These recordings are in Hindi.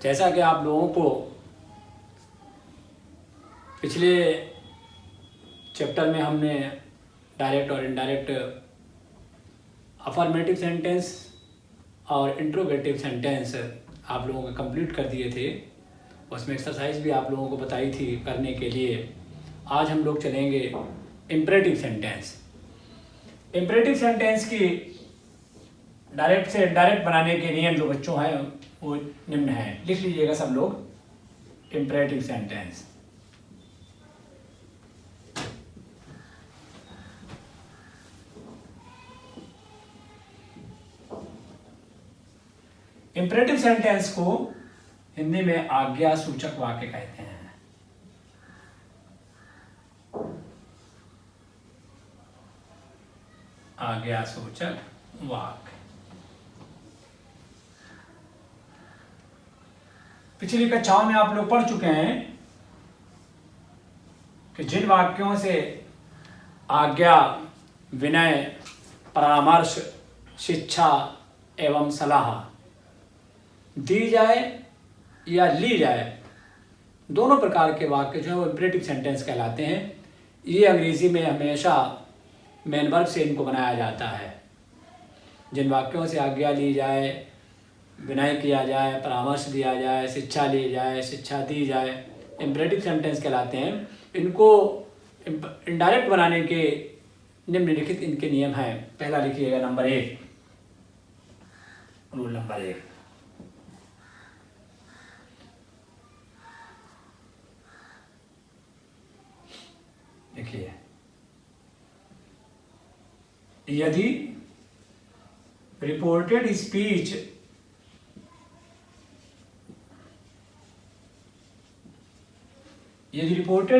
जैसा कि आप लोगों को पिछले चैप्टर में हमने डायरेक्ट और इनडायरेक्ट अफर्मेटिव सेंटेंस और इंट्रोगेटिव सेंटेंस आप लोगों को कंप्लीट कर दिए थे, उसमें एक्सरसाइज भी आप लोगों को बताई थी करने के लिए। आज हम लोग चलेंगे इम्परेटिव सेंटेंस। इम्परेटिव सेंटेंस की डायरेक्ट से इनडायरेक्ट बनाने के नियम जो बच्चों हैं वो निम्न हैं, लिख लीजिएगा सब लोग। इम्परेटिव सेंटेंस, इम्परेटिव सेंटेंस को हिंदी में आज्ञा सूचक वाक्य कहते हैं। आज्ञा सूचक वाक्य। पिछली कक्षाओं में आप लोग पढ़ चुके हैं कि जिन वाक्यों से आज्ञा, विनय, परामर्श, शिक्षा एवं सलाह दी जाए या ली जाए, दोनों प्रकार के वाक्य जो है वो इम्परेटिव सेंटेंस कहलाते हैं। ये अंग्रेजी में हमेशा मेन वर्ब से इनको बनाया जाता है। जिन वाक्यों से आज्ञा ली जाए, विनय किया जाए, परामर्श दिया जाए, शिक्षा ली जाए, शिक्षा दी जाए, इम्परेटिव सेंटेंस कहलाते हैं। इनको इनडायरेक्ट बनाने के निम्नलिखित इनके नियम हैं। पहला लिखिएगा नंबर 1, रूल नंबर 1। देखिए, यदि रिपोर्टेड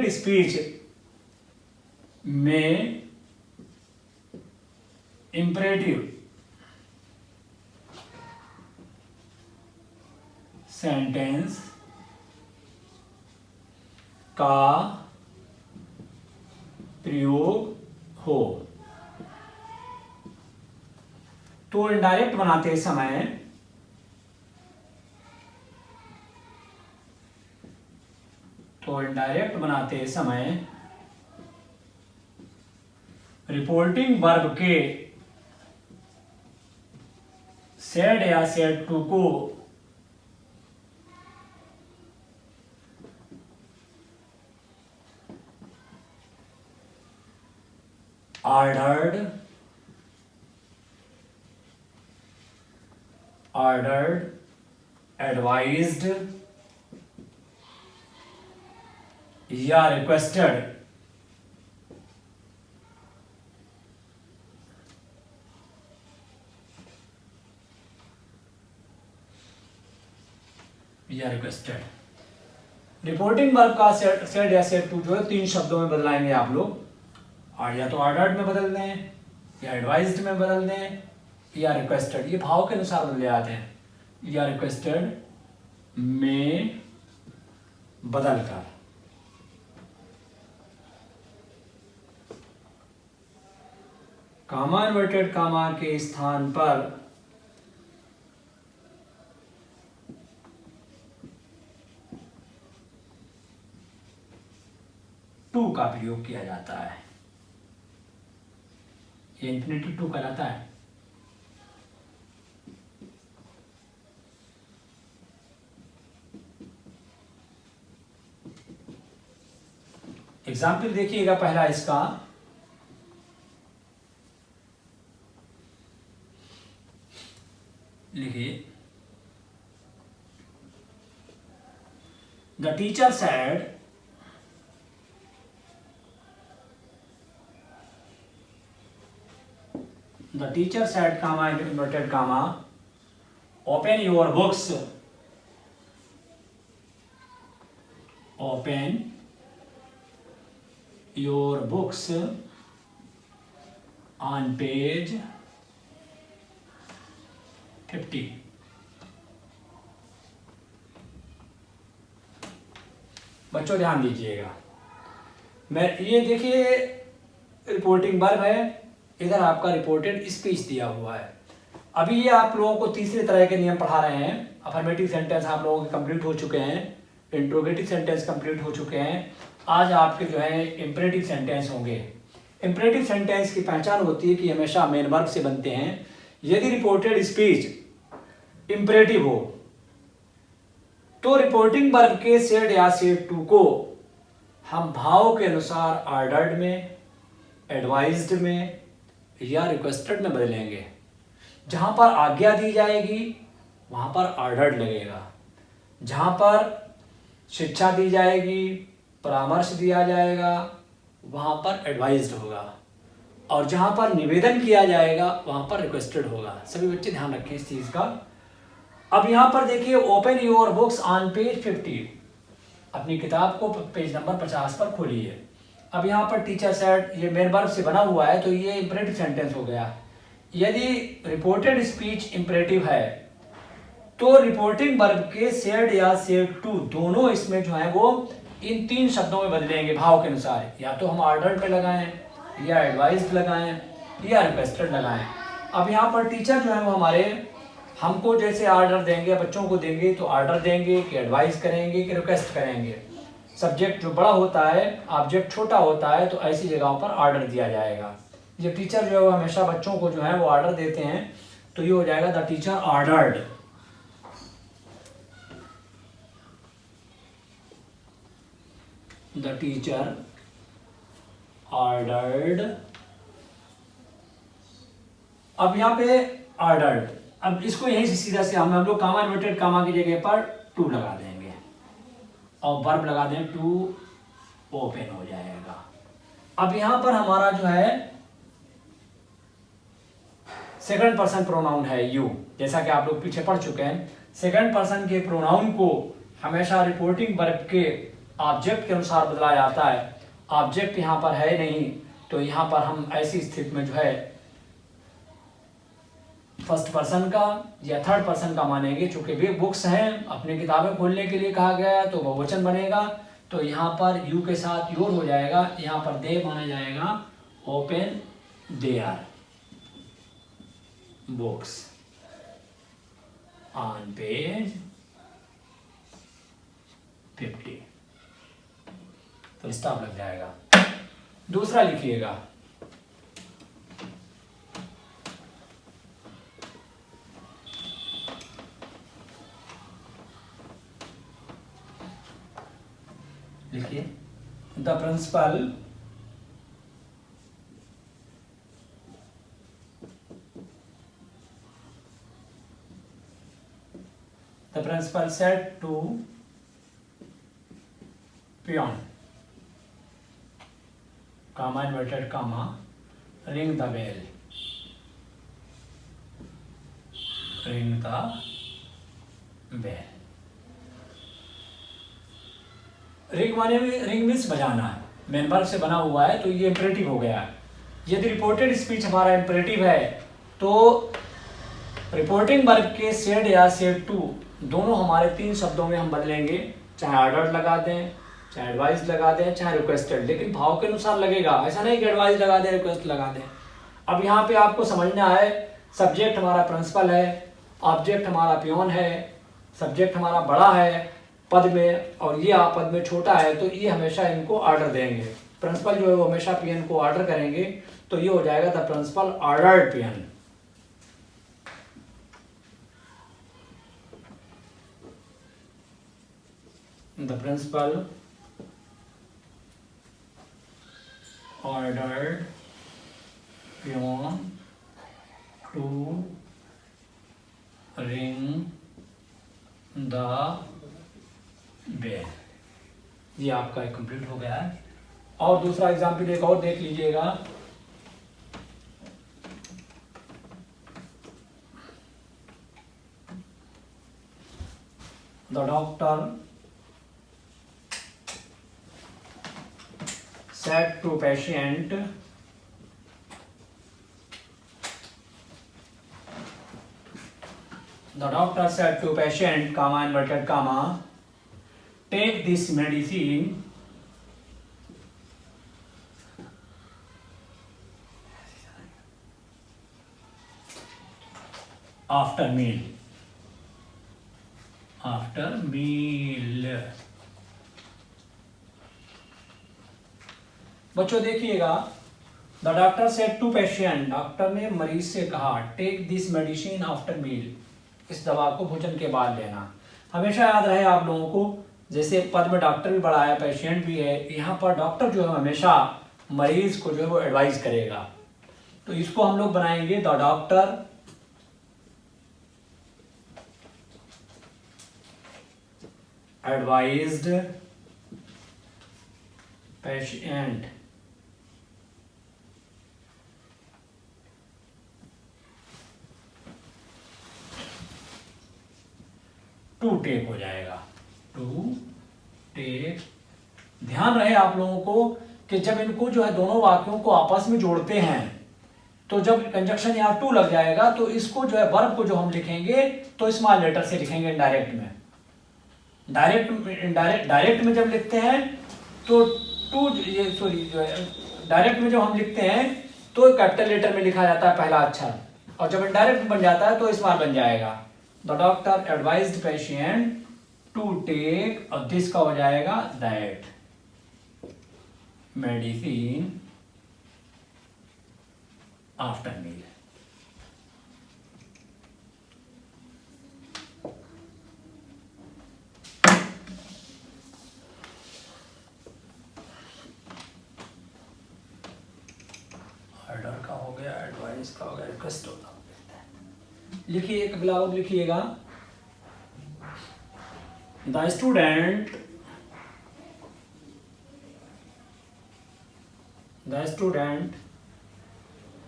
स्पीच में इम्परेटिव सेंटेंस का प्रयोग हो तो इनडायरेक्ट बनाते समय रिपोर्टिंग वर्ब के सेड या सेड टू को ordered, advised या requested रिपोर्टिंग वर्ब का सेड या सेड टू जो है 3 शब्दों में बदलाएंगे आप लोग। और या तो ऑर्डर्ड में बदल दें, या एडवाइज्ड में बदल दें, या रिक्वेस्टेड, ये भाव के अनुसार बदले जाते हैं, या रिक्वेस्टेड में बदलकर। कामा इन्वर्टेड कामा के स्थान पर टू का प्रयोग किया जाता है। ये इंफिनिटिव टू कहलाता है। एग्जाम्पल देखिएगा पहला इसका, लिखिए, the teacher said comma inverted comma open your books on page 50। बच्चों ध्यान दीजिएगा, मैं ये देखिए रिपोर्टिंग वर्ब है, इधर आपका रिपोर्टेड स्पीच दिया हुआ है। अभी ये आप लोगों को तीसरे तरह के नियम पढ़ा रहे हैं। अफर्मेटिव सेंटेंस आप लोगों के कंप्लीट हो चुके हैं, इंट्रोगेटिव सेंटेंस कंप्लीट हो चुके हैं। आज आपके जो है इंपरेटिव सेंटेंस होंगे। इंपरेटिव सेंटेंस की पहचान होती है कि हमेशा मेन वर्ब से बनते हैं। यदि रिपोर्टेड स्पीच इंपरेटिव हो तो रिपोर्टिंग वर्ब के सेड या सेड टू को हम भाव के अनुसार ऑर्डर्ड में, एडवाइज्ड में या रिक्वेस्टेड में बदलेंगे। जहां पर आज्ञा दी जाएगी वहां पर ऑर्डर्ड लगेगा, जहां पर शिक्षा दी जाएगी, परामर्श दिया जाएगा, वहां पर एडवाइज्ड होगा, और जहां पर निवेदन किया जाएगा वहां पर रिक्वेस्टेड होगा। सभी बच्चे ध्यान रखें इस चीज का। अब यहां पर देखिए, open your books on page 50, अपनी किताब को पेज नंबर 50 पर खोलिए। अब यहाँ पर टीचर सेड, ये मेन वर्ब से बना हुआ है तो ये इंपरेटिव सेंटेंस हो गया। यदि रिपोर्टेड स्पीच इंपरेटिव है तो रिपोर्टिंग वर्ब के सेड या सेड टू दोनों इसमें जो है वो इन तीन शब्दों में बदलेंगे भाव के अनुसार। या तो हम ऑर्डर्ड में लगाएं, या एडवाइज्ड लगाएं, या रिक्वेस्टेड लगाएं। अब यहाँ पर टीचर जो है वो हमारे हमको जैसे ऑर्डर देंगे, बच्चों को देंगे तो ऑर्डर देंगे कि एडवाइस करेंगे कि रिक्वेस्ट करेंगे। सब्जेक्ट जो बड़ा होता है, ऑब्जेक्ट छोटा होता है, तो ऐसी जगहों पर ऑर्डर दिया जाएगा। ये टीचर जो है वो हमेशा बच्चों को जो है वो ऑर्डर देते हैं, तो ये हो जाएगा the teacher ordered. The teacher ordered. अब यहाँ पे ऑर्डर्ड, अब इसको यहीं से सीधा से हम लोग कामा इन्वर्टेड कामा की जगह पर टू लगा देंगे और वर्ब लगा दें टू ओपन हो जाएगा। अब यहां पर हमारा जो है सेकंड पर्सन प्रोनाउन है यू, जैसा कि आप लोग पीछे पढ़ चुके हैं। सेकंड पर्सन के प्रोनाउन को हमेशा रिपोर्टिंग वर्ब के ऑब्जेक्ट के अनुसार बदला जाता है। ऑब्जेक्ट यहां पर है नहीं, तो यहां पर हम ऐसी स्थिति में जो है फर्स्ट पर्सन का या थर्ड पर्सन का मानेंगे। चूंकि वे बुक्स हैं, अपनी किताबें खोलने के लिए कहा गया है तो बहुवचन बनेगा, तो यहाँ पर यू के साथ योर हो जाएगा। यहाँ पर दे माना जाएगा open their books on page 50, तो स्टॉप लग जाएगा। दूसरा लिखिएगा, लिखिए the principal said to peon, comma inverted comma, ring the bell, ring the bell। Ring माने रिंग मीन्स बजाना है, मेन वर्ब से बना हुआ है तो ये इंपरेटिव हो गया है। यदि रिपोर्टेड स्पीच हमारा इंपरेटिव है तो रिपोर्टिंग वर्ब के सेड या सेड टू दोनों हमारे तीन शब्दों में हम बदलेंगे, चाहे ऑर्डर्ड लगा दें, चाहे एडवाइस लगा दें, चाहे रिक्वेस्टेड, लेकिन भाव के अनुसार लगेगा। ऐसा नहीं कि एडवाइस लगा दें, रिक्वेस्ट लगा दें। अब यहाँ पे आपको समझना है, सब्जेक्ट हमारा प्रिंसिपल है, ऑब्जेक्ट हमारा पियोन है, सब्जेक्ट हमारा बड़ा है पद में और ये पद में छोटा है, तो ये हमेशा इनको ऑर्डर देंगे। प्रिंसिपल जो है वो हमेशा पीएन को ऑर्डर करेंगे, तो ये हो जाएगा the principal ordered peon. The principal ordered peon to ring the bell। ये आपका कंप्लीट हो गया है। और दूसरा एग्जाम्पल एक और देख लीजिएगा, the doctor said to patient, the doctor said to patient, comma inverted comma, take this medicine after meal, after meal. बच्चों देखिएगा, the doctor said to patient, doctor ने मरीज से कहा, take this medicine after meal, इस दवा को भोजन के बाद लेना। हमेशा याद रहे आप लोगों को, जैसे पद में डॉक्टर भी बड़ा है, पेशेंट भी है, यहाँ पर डॉक्टर जो है हमेशा मरीज को जो है वो एडवाइस करेगा। तो इसको हम लोग बनाएंगे, the doctor advised patient to take हो जाएगा, टू टेक। ध्यान रहे आप लोगों को कि जब इनको जो है दोनों वाक्यों को आपस में जोड़ते हैं तो जब कंजक्शन यहाँ टू लग जाएगा तो इसको जो है वर्ब को जो हम लिखेंगे तो स्मॉल लेटर से लिखेंगे इनडायरेक्ट में। डायरेक्ट में जब लिखते हैं तो टू, ये सॉरी जो है डायरेक्ट में जब हम लिखते हैं तो कैपिटल लेटर में लिखा जाता है पहला अक्षर, और जब इनडायरेक्ट में बन जाता है तो स्मॉल बन जाएगा। The doctor advised patient to take, और दिस का हो जाएगा that medicine after meal. Order का हो गया, एडवाइस का हो गया, रिक्वेस्ट होता है। लिखिए एक अगला और लिखिएगा, the student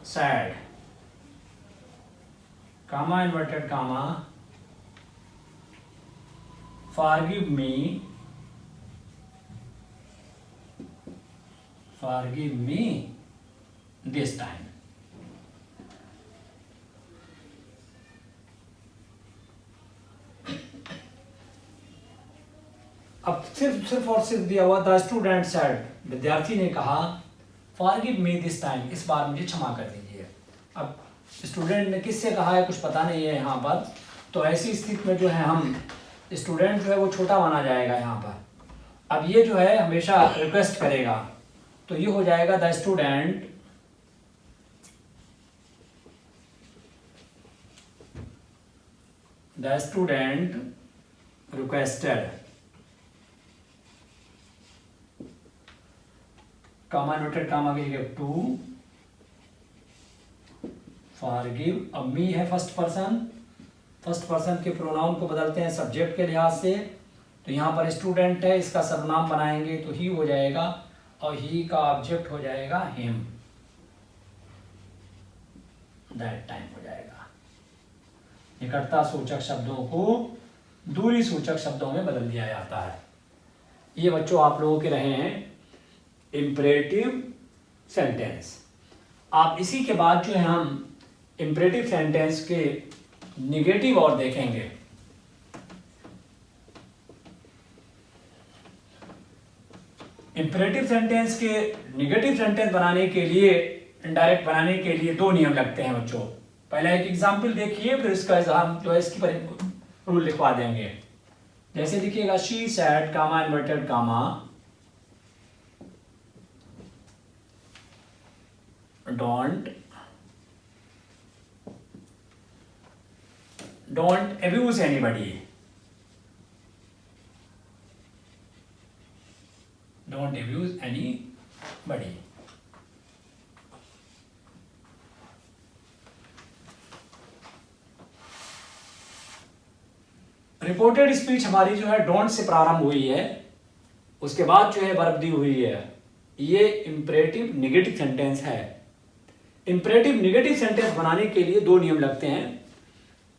said, comma inverted comma, forgive me this time। अब सिर्फ और सिर्फ दिया हुआ द स्टूडेंट सेड, विद्यार्थी ने कहा, फॉरगिव मी दिस टाइम, इस बार मुझे क्षमा कर दीजिए। अब स्टूडेंट ने किससे कहा है कुछ पता नहीं है यहाँ पर, तो ऐसी स्थिति में जो है हम स्टूडेंट जो है वो छोटा माना जाएगा यहाँ पर। अब ये जो है हमेशा रिक्वेस्ट करेगा, तो ये हो जाएगा the student requested, comma noted comma की जगह टू फॉरगिव। अब मी है फर्स्ट पर्सन के प्रोनाउन को बदलते हैं सब्जेक्ट के लिहाज से, तो यहाँ पर स्टूडेंट है, इसका सर्वनाम बनाएंगे तो ही हो जाएगा, और ही का ऑब्जेक्ट हो जाएगा हिम, दैट टाइम हो जाएगा। निकटता सूचक शब्दों को दूरी सूचक शब्दों में बदल दिया जाता है। ये बच्चों आप लोगों के रहे हैं इंपरेटिव सेंटेंस। आप इसी के बाद जो है हम इंपरेटिव सेंटेंस के निगेटिव और देखेंगे। इंपरेटिव सेंटेंस के निगेटिव सेंटेंस बनाने के लिए, इनडायरेक्ट बनाने के लिए दो नियम लगते हैं बच्चों। पहला एक एग्जाम्पल देखिए, फिर इसका हम जो है इसकी रूल लिखवा देंगे। जैसे देखिएगा, she said comma inverted comma don't abuse anybody, don't abuse anybody। Reported speech हमारी जो है डोंट से प्रारंभ हुई है, उसके बाद जो है वर्ब दी हुई है, ये इंपरेटिव निगेटिव सेंटेंस है। इंपरेटिव निगेटिव सेंटेंस बनाने के लिए दो नियम लगते हैं।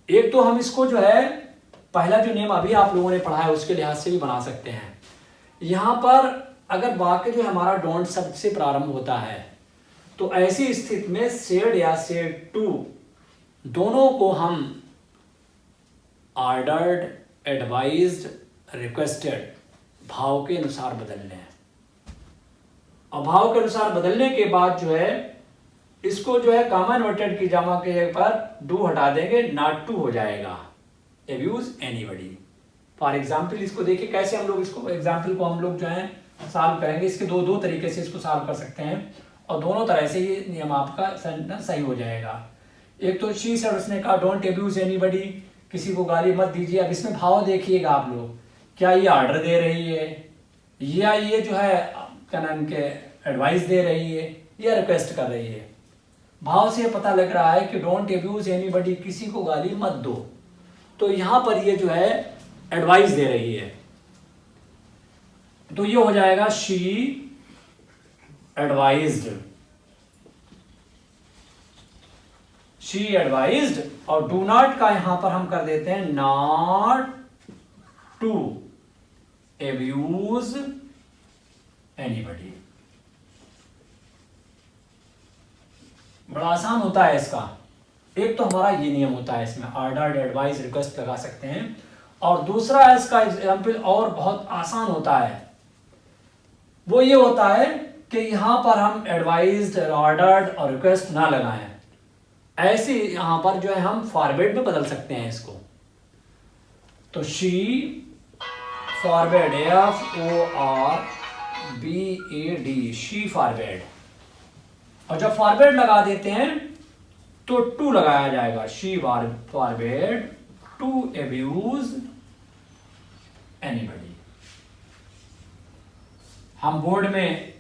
एक तो हम इसको जो है पहला जो नियम अभी आप लोगों ने पढ़ा है उसके लिहाज से भी बना सकते हैं। यहां पर अगर वाक्य जो हमारा डोंट शब्द से प्रारंभ होता है तो ऐसी स्थिति में सेड या सेड टू दोनों को हम ऑर्डर्ड, एडवाइज्ड, रिक्वेस्टेड भाव के अनुसार बदल लें। और भाव के अनुसार बदलने के बाद जो है इसको जो है कॉमन इन्वर्टेड की जमा के पर डू हटा देंगे, नॉट टू हो जाएगा, एब्यूज एनीबडी। फॉर एग्जाम्पल इसको देखिए कैसे हम लोग इसको एग्जाम्पल को हम लोग जो है सॉल्व करेंगे। इसके दो तरीके से इसको सॉल्व कर सकते हैं और दोनों तरह से ये नियम आपका सेंटेंस सही हो जाएगा। एक तो शी सेड, उसने कहा डोंट एब्यूज एनीबडी, किसी को गाली मत दीजिए। अब इसमें भाव देखिएगा आप लोग, क्या ये ऑर्डर दे रही है या ये जो है क्या नाम के एडवाइस दे रही है या रिक्वेस्ट कर रही है। भाव से पता लग रहा है कि डोंट एब्यूज एनीबडी, किसी को गाली मत दो, तो यहां पर ये जो है एडवाइस दे रही है, तो ये हो जाएगा शी एडवाइज्ड, शी एडवाइज्ड। और डू नॉट का यहां पर हम कर देते हैं नॉट टू एब्यूज एनीबडी। बड़ा आसान होता है इसका। एक तो हमारा ये नियम होता है, इसमें ऑर्डर, एडवाइस, रिक्वेस्ट लगा सकते हैं। और दूसरा इसका एग्जाम्पल और बहुत आसान होता है, वो ये होता है कि यहां पर हम एडवाइज्ड, ऑर्डर्ड और रिक्वेस्ट ना लगाएं, ऐसे यहां पर जो है हम फॉरवर्ड में बदल सकते हैं इसको। तो she forward, FORBAD, she forward. और जब फॉरवर्ड लगा देते हैं तो टू लगाया जाएगा, she forward to abuse anybody. हम बोर्ड में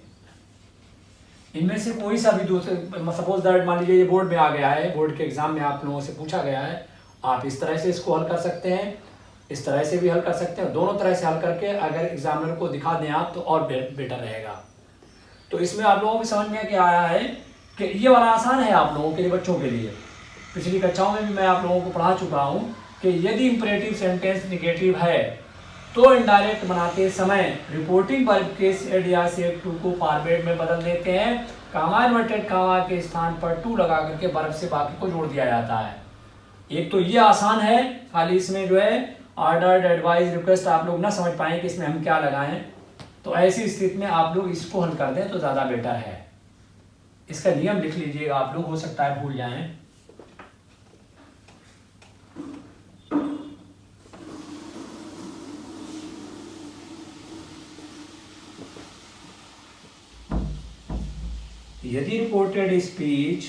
इनमें से कोई सा भी दूसरे, सपोज दैट मान लीजिए ये बोर्ड में आ गया है, बोर्ड के एग्जाम में आप लोगों से पूछा गया है, आप इस तरह से इसको हल कर सकते हैं, इस तरह से भी हल कर सकते हैं। दोनों तरह से हल करके अगर एग्जामिनर को दिखा दें आप तो और बेटर रहेगा। तो इसमें आप लोगों को समझ में क्या आया है कि ये वाला आसान है आप लोगों के लिए, बच्चों के लिए। पिछली कक्षाओं में भी मैं आप लोगों को पढ़ा चुका हूं कि यदि इंपरेटिव सेंटेंस निगेटिव है तो इनडायरेक्ट बनाते समय रिपोर्टिंग वर्ब के सेड या सेड टू को फॉरवर्ड में बदल देते हैं, कॉमा इन्वर्टेड कॉमा के स्थान पर टू लगा करके वर्ब से बाकी को जोड़ दिया जाता है। एक तो ये आसान है, खाली इसमें जो है ऑर्डर, एडवाइस, रिक्वेस्ट आप लोग ना समझ पाए कि इसमें हम क्या लगाएं, तो ऐसी स्थिति में आप लोग इसको हल कर दें तो ज़्यादा बेटर है। इसका नियम लिख लीजिएगा आप लोग, हो सकता है भूल जाएं। यदि रिपोर्टेड स्पीच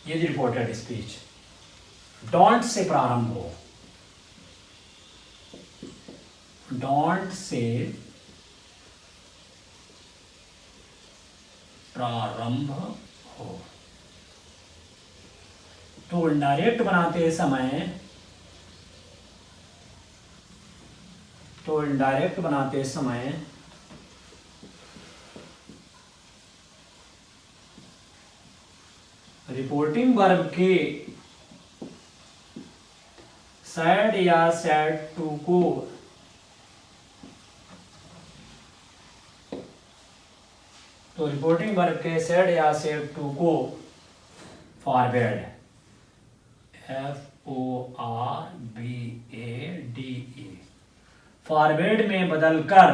यदि रिपोर्टेड स्पीच डोंट से प्रारंभ हो, डोंट से प्रारंभ हो, तो इनडायरेक्ट बनाते समय रिपोर्टिंग वर्ब के सैड या सैड टू को रिपोर्टिंग वर्ब के सैड या सैड टू को फॉरवर्ड, FORBADE, फॉरवर्ड में बदलकर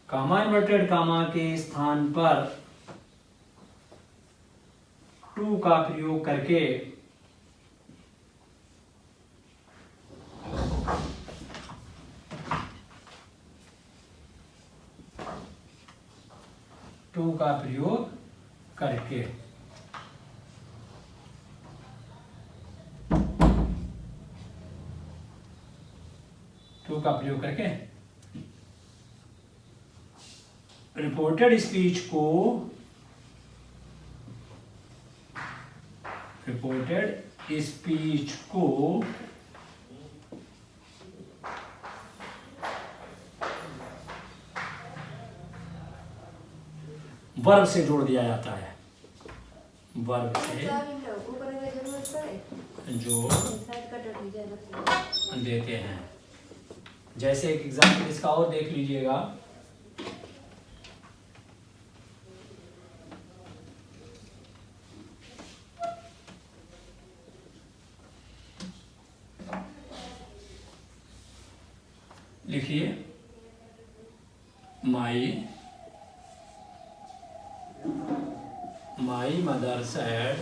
कॉमा इन्वर्टेड कॉमा के स्थान पर टू का प्रयोग करके टू का प्रयोग करके रिपोर्टेड स्पीच को वर्ब से जोड़ दिया जाता है, वर्ब से जो देते हैं। जैसे एक एग्जाम्पल इसका और देख लीजिएगा, लिखिए my mother said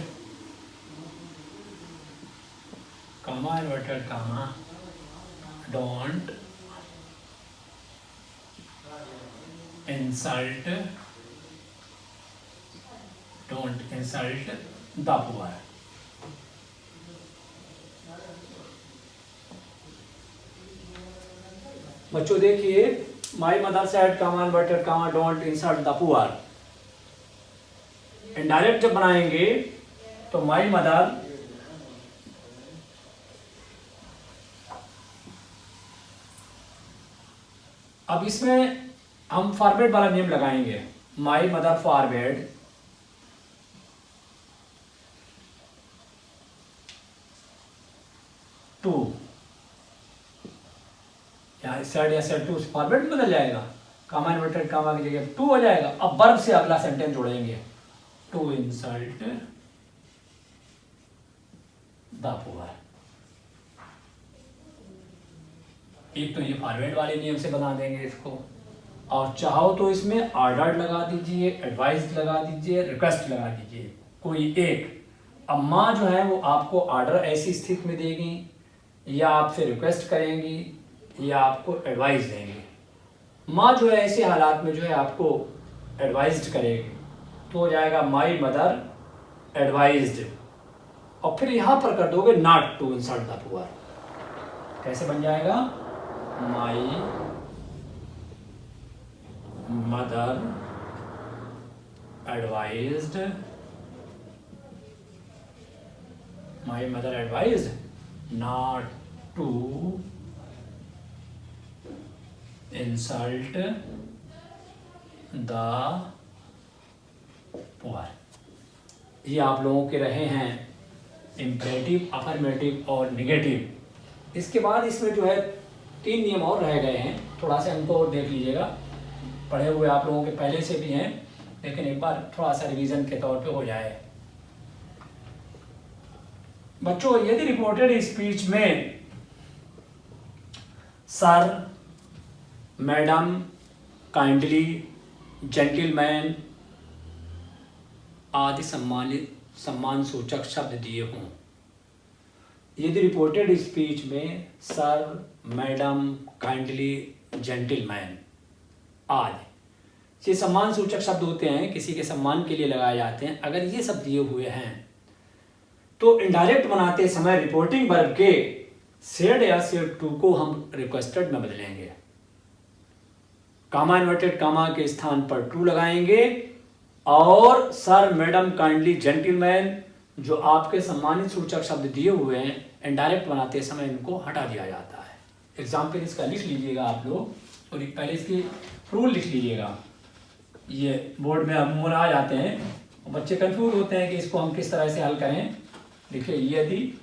comma inverted comma don't insult the poor। बच्चों देखिए my mother said comma inverted comma don't insult the poor। Indirect जब बनाएंगे तो माई मदर अब इसमें हम फॉरवर्ड वाला नियम लगाएंगे। माई मदर फॉरवर्ड टू, या सेड टू फॉरवर्ड बदल जाएगा, कामा इन्वर्टेड कामा की जगह टू हो जाएगा। अब वर्ब से अगला सेंटेंस जोड़ेंगे, टू इंसल्ट द पुअर। एक तो ये फॉरवर्ड वाले नियम से बना देंगे इसको, और चाहो तो इसमें ऑर्डर लगा दीजिए, एडवाइस लगा दीजिए, रिक्वेस्ट लगा दीजिए, कोई एक। अब माँ जो है वो आपको ऑर्डर ऐसी स्थिति में देगी, या आपसे रिक्वेस्ट करेंगी, या आपको एडवाइस देंगी। माँ जो है ऐसे हालात में जो है आपको एडवाइज्ड करेगी, तो हो जाएगा माई मदर एडवाइज्ड, और फिर यहाँ पर कर दोगे not to insult the poor. कैसे बन जाएगा, my mother advised not to insult the poor. ये आप लोगों के रहे हैं इम्परेटिव, अफर्मेटिव और निगेटिव। इसके बाद इसमें जो है 3 नियम और रह गए हैं, थोड़ा सा इनको और देख लीजिएगा। पढ़े हुए आप लोगों के पहले से भी हैं, लेकिन एक बार थोड़ा सा रिवीजन के तौर पे हो जाए। बच्चों यदि रिपोर्टेड स्पीच में सर, मैडम, काइंडली, जेंटलमैन आदि सम्मान सूचक शब्द दिए हों, यदि रिपोर्टेड स्पीच में सर, मैडम, काइंडली, जेंटलमैन आदि ये सम्मान सूचक शब्द होते हैं, किसी के सम्मान के लिए लगाए जाते हैं। अगर ये सब दिए हुए हैं तो इनडायरेक्ट बनाते समय रिपोर्टिंग वर्ब के सेड या सेड टू को हम रिक्वेस्टेड में बदलेंगे। कामा इन्वर्टेड कामा के स्थान पर टू लगाएंगे, और सर, मैडम, काइंडली, जेंटलमैन जो आपके सम्मानित सूचक शब्द दिए हुए हैं, इनडायरेक्ट बनाते समय इनको हटा दिया जाता है। एग्जाम्पल इसका लिख लीजिएगा आप लोग, और पहले इसकी रूल लिख लीजिएगा। ये बोर्ड में अमूमन आ जाते हैं, बच्चे कंफ्यूज होते हैं कि इसको हम किस तरह से हल करें। देखिए, यदि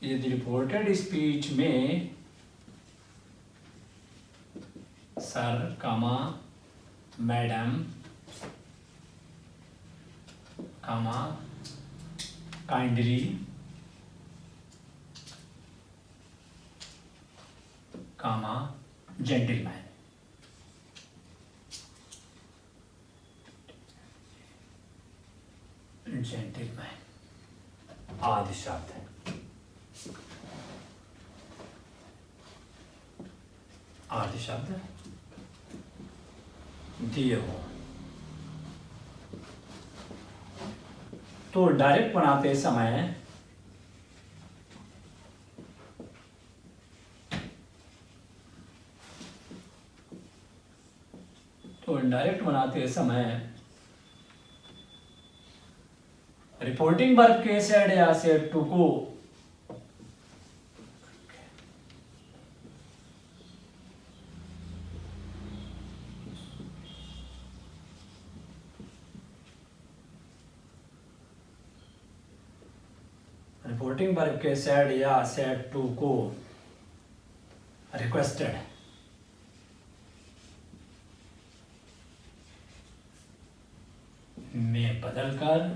रिपोर्टेड स्पीच में सर, कामा, मैडम, कामा, काइंडली, कामा, जेंटलमैन आदि शब्द है, आदि शब्द दिए हो तो डायरेक्ट बनाते समय रिपोर्टिंग वर्ब के सेड या सेड टू को रिपोर्टिंग वर्ब के सेड या सेड टू को रिक्वेस्टेड में बदलकर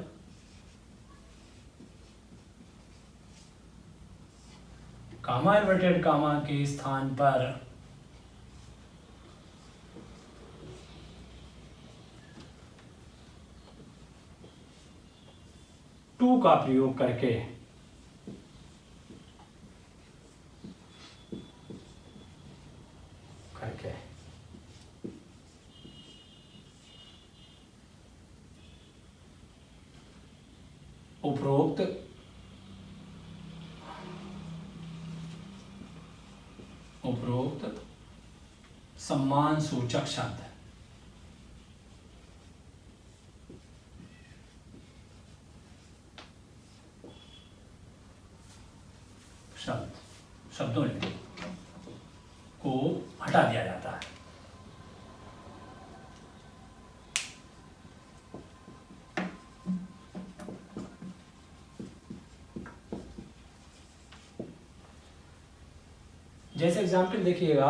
कामा इन्वर्टेड कामा के स्थान पर टू का प्रयोग करके उपरोक्त सम्मान सूचक शब्द शब्दों को हटा दिया जाता है। जैसे एग्जाम्पल देखिएगा,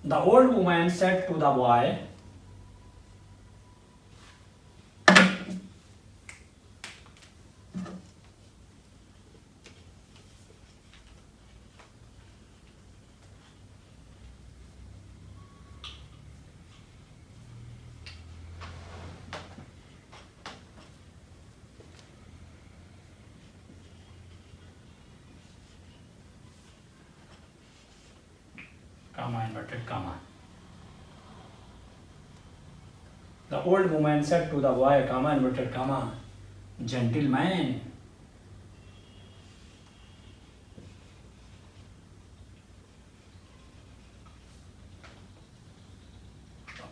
the old woman said to the boy, comma inverted comma. The old woman said to the boy, comma inverted comma, gentleman.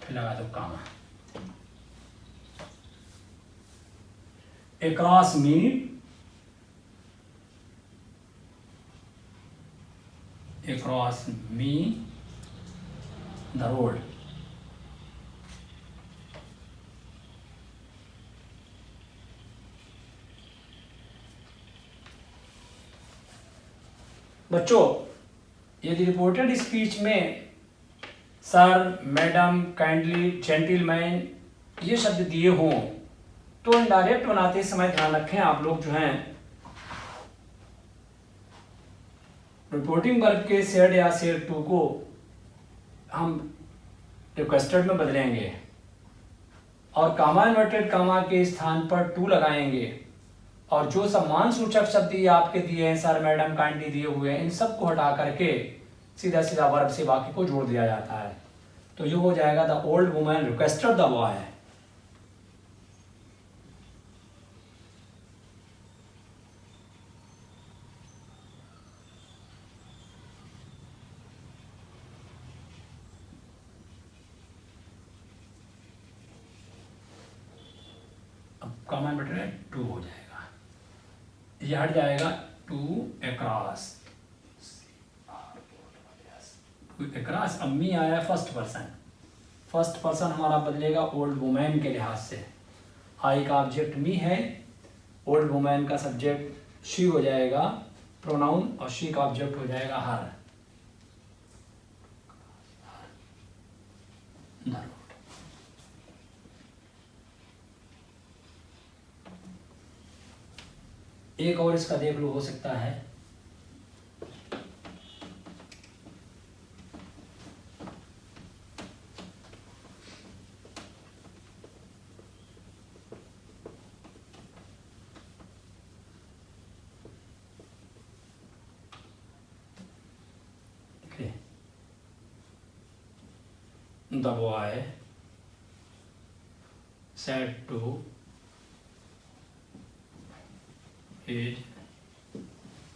फिर लगा दो कामा। Across me, across me the road. बच्चों, यदि रिपोर्टेड स्पीच में सर, मैडम, काइंडली, जेंटलमैन ये शब्द दिए हों तो इनडायरेक्ट बनाते समय ध्यान रखें आप लोग जो हैं रिपोर्टिंग वर्ब के सेड या सेड टू को हम रिक्वेस्टेड में बदलेंगे और कामा इन्वर्टेड कामा के स्थान पर टू लगाएंगे और जो सम्मान सूचक शब्द ये आपके दिए हैं सर, मैडम, काइंडली दिए हुए हैं, इन सब को हटा करके सीधा सीधा वर्ब से वाक्य को जोड़ दिया जाता है। तो ये हो जाएगा the old woman requested the boy. अब कॉमन बटन टू हो जाएगा, ये हट जाएगा टू अक्रॉस। अक्रॉस अब मी आया फर्स्ट पर्सन, फर्स्ट पर्सन हमारा बदलेगा ओल्ड वुमेन के लिहाज से। आई का ऑब्जेक्ट मी है, ओल्ड वुमेन का सब्जेक्ट शी हो जाएगा प्रोनाउन और शी का ऑब्जेक्ट हो जाएगा हर। एक और इसका देख लो, हो सकता है the boy said to his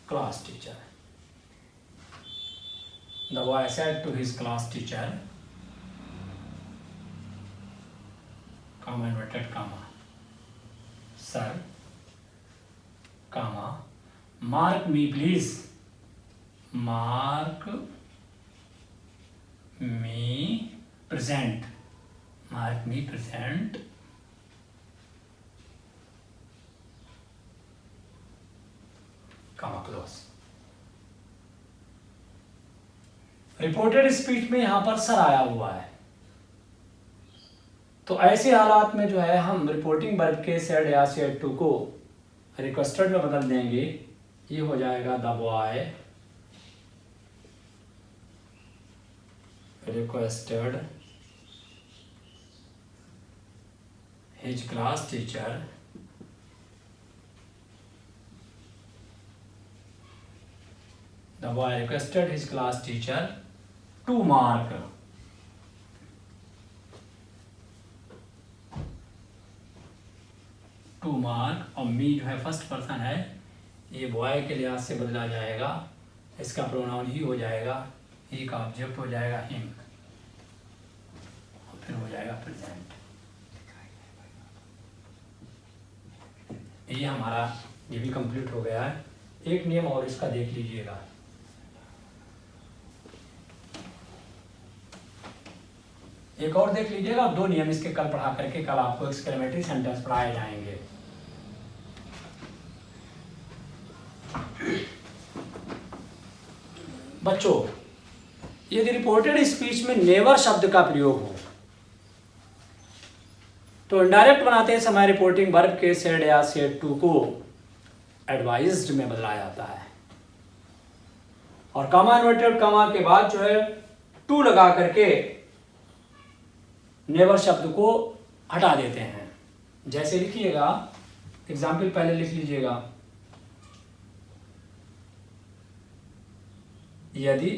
class teacher. The boy said to his class teacher, comma inverted comma, sir, comma, mark me please, mark me present, mark me present comma close. Reported speech में यहां पर सर आया हुआ है, तो ऐसे हालात में जो है हम रिपोर्टिंग वर्ब के सेड या सेड टू को रिक्वेस्टेड में बदल देंगे। ये हो जाएगा the boy requested his class teacher The boy requested his class teacher to mark और मी जो है फर्स्ट पर्सन है, ये बॉय के लिहाज से बदला जाएगा, इसका प्रोनाउन ही हो जाएगा, ही का ऑब्जेक्ट हो जाएगा हिम, और फिर हो जाएगा प्रेजेंट। ये हमारा ये भी कंप्लीट हो गया है। एक नियम और इसका देख लीजिएगा। एक और देख लीजिएगा, 2 नियम इसके कल पढ़ा करके कल आपको एक्सक्लेमेटरी सेंटेंस पढ़ाए जाएंगे। बच्चों, यदि रिपोर्टेड स्पीच में नेवर शब्द का प्रयोग हो तो इनडायरेक्ट बनाते समय रिपोर्टिंग वर्ब के सेड या सेड टू को एडवाइज्ड में बदला जाता है, और कॉमा इन्वर्टेड कॉमा के बाद जो है टू लगा करके नेवर शब्द को हटा देते हैं। जैसे लिखिएगा, एग्जाम्पल पहले लिख लीजिएगा, यदि,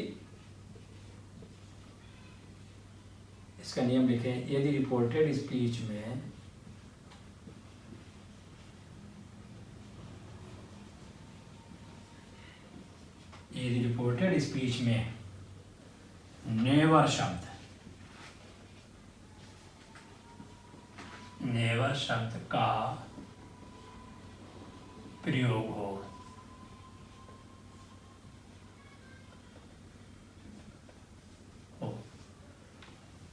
इसका नियम लिखें, यदि रिपोर्टेड स्पीच में नेवर शब्द का प्रयोग हो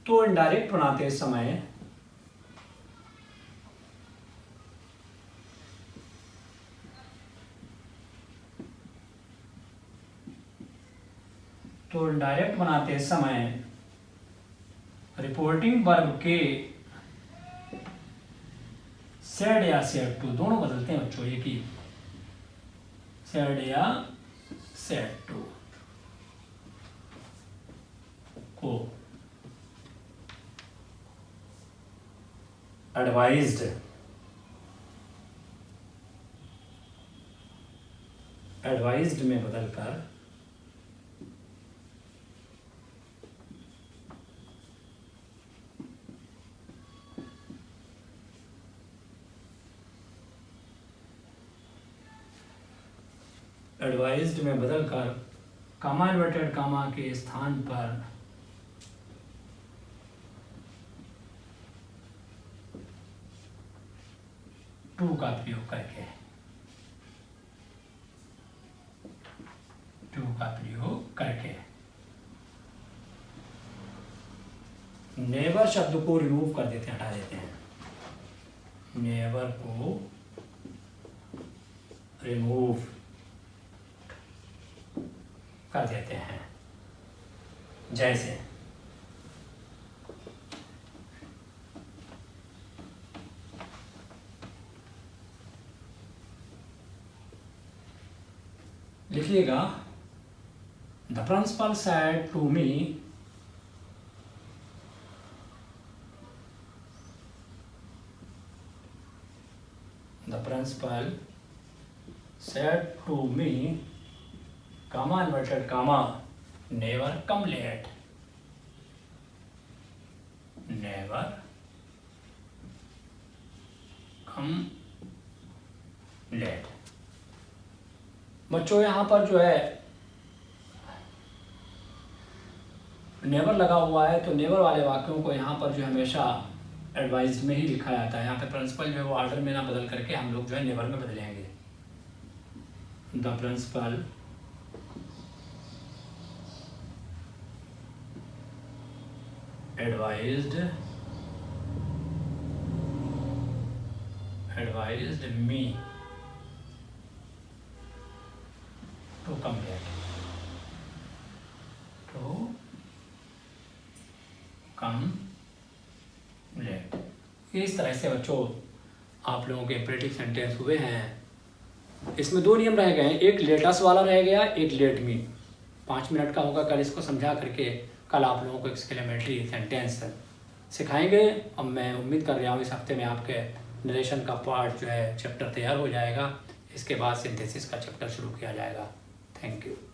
तो इनडायरेक्ट बनाते समय रिपोर्टिंग वर्ब के सेड या सेड टू दोनों बदलते हैं बच्चों, एक ही सेड या सेड टू को एडवाइज्ड में बदलकर कॉमा इन्वर्टेड कॉमा के स्थान पर टू का प्रयोग करके नेवर शब्द को रिमूव कर देते हैं, हटा देते हैं, नेवर को रिमूव कर देते हैं। जैसे लिखिएगा, the principal said to me comma inverted comma never come late, never come late। बच्चों यहाँ पर जो है नेवर लगा हुआ है, तो नेवर वाले वाक्यों को यहाँ पर जो हमेशा एडवाइज में ही लिखा जाता है। यहाँ पे प्रिंसिपल जो है वो ऑर्डर में ना बदल करके हम लोग जो है नेवर में बदलेंगे। The principal advised me to come late, to come late. इस तरह से बच्चों आप लोगों के इम्परेटिव सेंटेंस हुए हैं। इसमें 2 नियम रह गए हैं, एक लेटस वाला रह गया, एक लेट मी। 5 मिनट का होगा, कल इसको समझा करके कल आप लोगों को एक्सक्लेमेटरी सेंटेंस सिखाएंगे। अब मैं उम्मीद कर रहा हूँ इस हफ्ते में आपके नरेशन का पार्ट जो है चैप्टर तैयार हो जाएगा। इसके बाद सिंथेसिस का चैप्टर शुरू किया जाएगा। Thank you.